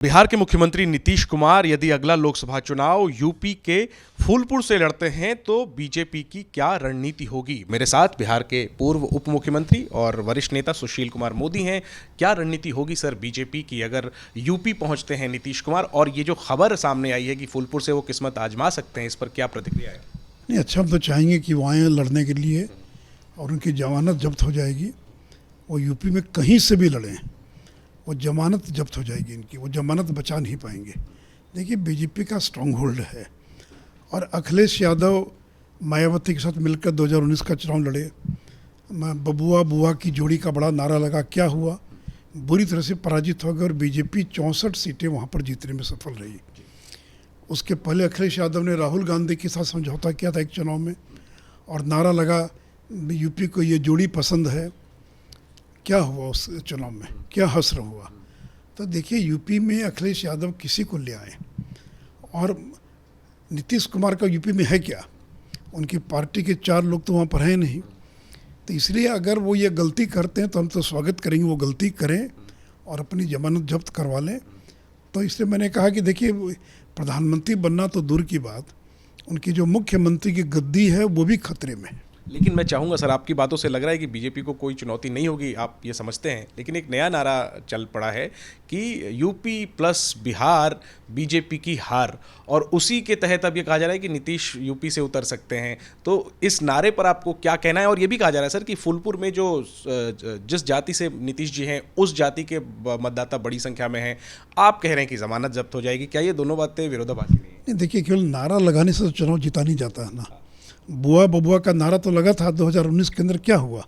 बिहार के मुख्यमंत्री नीतीश कुमार यदि अगला लोकसभा चुनाव यूपी के फूलपुर से लड़ते हैं तो बीजेपी की क्या रणनीति होगी। मेरे साथ बिहार के पूर्व उप मुख्यमंत्री और वरिष्ठ नेता सुशील कुमार मोदी हैं। क्या रणनीति होगी सर बीजेपी की अगर यूपी पहुंचते हैं नीतीश कुमार, और ये जो खबर सामने आई है कि फूलपुर से वो किस्मत आजमा सकते हैं, इस पर क्या प्रतिक्रिया है? नहीं, अच्छा, हम तो चाहेंगे कि वो आएँ लड़ने के लिए और उनकी जमानत जब्त हो जाएगी। वो यूपी में कहीं से भी लड़ें, वो जमानत जब्त हो जाएगी इनकी, वो जमानत बचा नहीं पाएंगे। देखिए, बीजेपी का स्ट्रॉन्ग होल्ड है और अखिलेश यादव मायावती के साथ मिलकर 2019 का चुनाव लड़े। बबुआ बुआ की जोड़ी का बड़ा नारा लगा, क्या हुआ? बुरी तरह से पराजित हो गए और बीजेपी 64 सीटें वहाँ पर जीतने में सफल रही। उसके पहले अखिलेश यादव ने राहुल गांधी के साथ समझौता किया था एक चुनाव में और नारा लगा यूपी को ये जोड़ी पसंद है। क्या हुआ उस चुनाव में? क्या हश्र हुआ? तो देखिए, यूपी में अखिलेश यादव किसी को ले आए और नीतीश कुमार का यूपी में है क्या? उनकी पार्टी के 4 लोग तो वहाँ पर हैं नहीं। तो इसलिए अगर वो ये गलती करते हैं तो हम तो स्वागत करेंगे, वो गलती करें और अपनी जमानत जब्त करवा लें। तो इसलिए मैंने कहा कि देखिए, प्रधानमंत्री बनना तो दूर की बात, उनकी जो मुख्यमंत्री की गद्दी है वो भी खतरे में है। लेकिन मैं चाहूँगा सर, आपकी बातों से लग रहा है कि बीजेपी को कोई चुनौती नहीं होगी, आप ये समझते हैं। लेकिन एक नया नारा चल पड़ा है कि यूपी प्लस बिहार बीजेपी की हार, और उसी के तहत अब ये कहा जा रहा है कि नीतीश यूपी से उतर सकते हैं। तो इस नारे पर आपको क्या कहना है? और ये भी कहा जा रहा है सर कि फूलपुर में जो जिस जाति से नीतीश जी हैं उस जाति के मतदाता बड़ी संख्या में हैं। आप कह रहे हैं कि जमानत जब्त हो जाएगी। क्या ये दोनों बातें विरोधाभासी नहीं है? नहीं, देखिए, केवल नारा लगाने से तो चुनाव जीता नहीं जाता है ना। बुआ बबुआ का नारा तो लगा था 2019 के अंदर, क्या हुआ?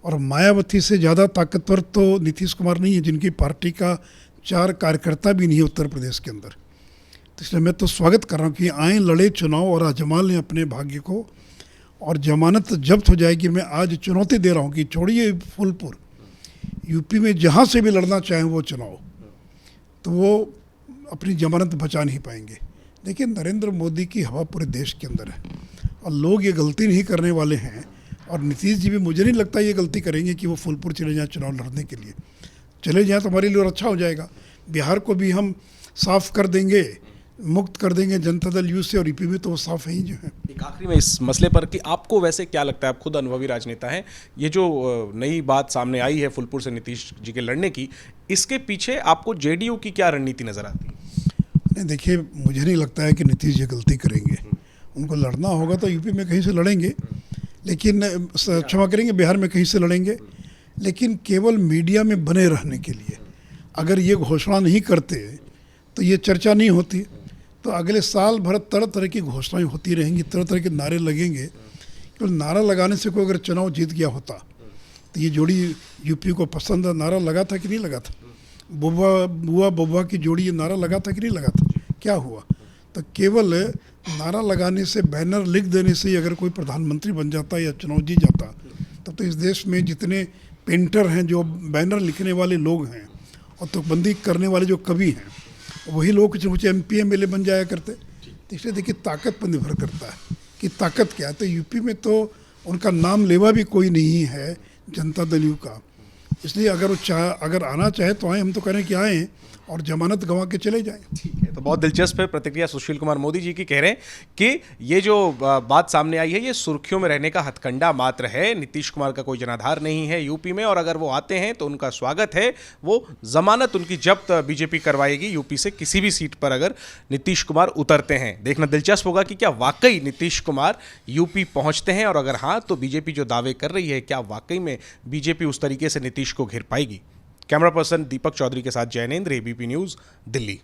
और मायावती से ज़्यादा ताकतवर तो नीतीश कुमार नहीं है, जिनकी पार्टी का 4 कार्यकर्ता भी नहीं है उत्तर प्रदेश के अंदर। तो इसलिए मैं तो स्वागत कर रहा हूँ कि आएँ, लड़े चुनाव और आजमा लें अपने भाग्य को और जमानत जब्त हो जाएगी। मैं आज चुनौती दे रहा हूँ कि छोड़िए फूलपुर, यूपी में जहाँ से भी लड़ना चाहें वो चुनाव, तो वो अपनी जमानत बचा नहीं पाएंगे। देखिए, नरेंद्र मोदी की हवा पूरे देश के अंदर है और लोग ये गलती नहीं करने वाले हैं। और नीतीश जी भी मुझे नहीं लगता ये गलती करेंगे कि वो फूलपुर चले जाएं चुनाव लड़ने के लिए। चले जाएं तो हमारे लिए और अच्छा हो जाएगा। बिहार को भी हम साफ़ कर देंगे, मुक्त कर देंगे जनता दल यू से, और यूपी में तो वो साफ़ है ही जो है। एक आखिरी में इस मसले पर कि आपको वैसे क्या लगता है, आप खुद अनुभवी राजनेता हैं, ये जो नई बात सामने आई है फूलपुर से नीतीश जी के लड़ने की, इसके पीछे आपको जेडीयू की क्या रणनीति नज़र आती है? नहीं, देखिए, मुझे नहीं लगता है कि नीतीश जी गलती करेंगे। उनको लड़ना होगा तो यूपी में कहीं से लड़ेंगे, लेकिन क्षमा करेंगे, बिहार में कहीं से लड़ेंगे, लेकिन केवल मीडिया में बने रहने के लिए। अगर ये घोषणा नहीं करते तो ये चर्चा नहीं होती। तो अगले साल भर तरह तरह की घोषणाएं होती रहेंगी, तरह तरह के नारे लगेंगे। केवल नारा लगाने से कोई अगर चुनाव जीत गया होता तो ये जोड़ी यूपी को पसंद है। नारा लगा था कि नहीं लगा था? बुआ बबुआ की जोड़ी, ये नारा लगा था कि नहीं लगा था? क्या हुआ? तो केवल नारा लगाने से, बैनर लिख देने से ही अगर कोई प्रधानमंत्री बन जाता या चुनाव जीत जाता, तब तो इस देश में जितने पेंटर हैं, जो बैनर लिखने वाले लोग हैं और तुकबंदी करने वाले जो कवि हैं, वही लोग कुछ मुझे MP MLA बन जाया करते। तो इसलिए देखिए, ताकत पर निर्भर करता है कि ताकत क्या है। तो यूपी में तो उनका नाम लेवा भी कोई नहीं है जनता दल यू का। इसलिए अगर आना चाहे तो आए, हम तो कह रहे हैं कि आएँ और जमानत गंवा के चले जाएं। ठीक है, तो बहुत दिलचस्प है प्रतिक्रिया सुशील कुमार मोदी जी की। कह रहे हैं कि ये जो बात सामने आई है ये सुर्खियों में रहने का हथकंडा मात्र है। नीतीश कुमार का कोई जनाधार नहीं है यूपी में, और अगर वो आते हैं तो उनका स्वागत है। वो जमानत उनकी जब्त बीजेपी करवाएगी यूपी से किसी भी सीट पर अगर नीतीश कुमार उतरते हैं। देखना दिलचस्प होगा कि क्या वाकई नीतीश कुमार यूपी पहुंचते हैं, और अगर हाँ तो बीजेपी जो दावे कर रही है, क्या वाकई में बीजेपी उस तरीके से नीतीश को घेर पाएगी? कैमरा पर्सन दीपक चौधरी के साथ जैनेंद्र, ABP न्यूज़, दिल्ली।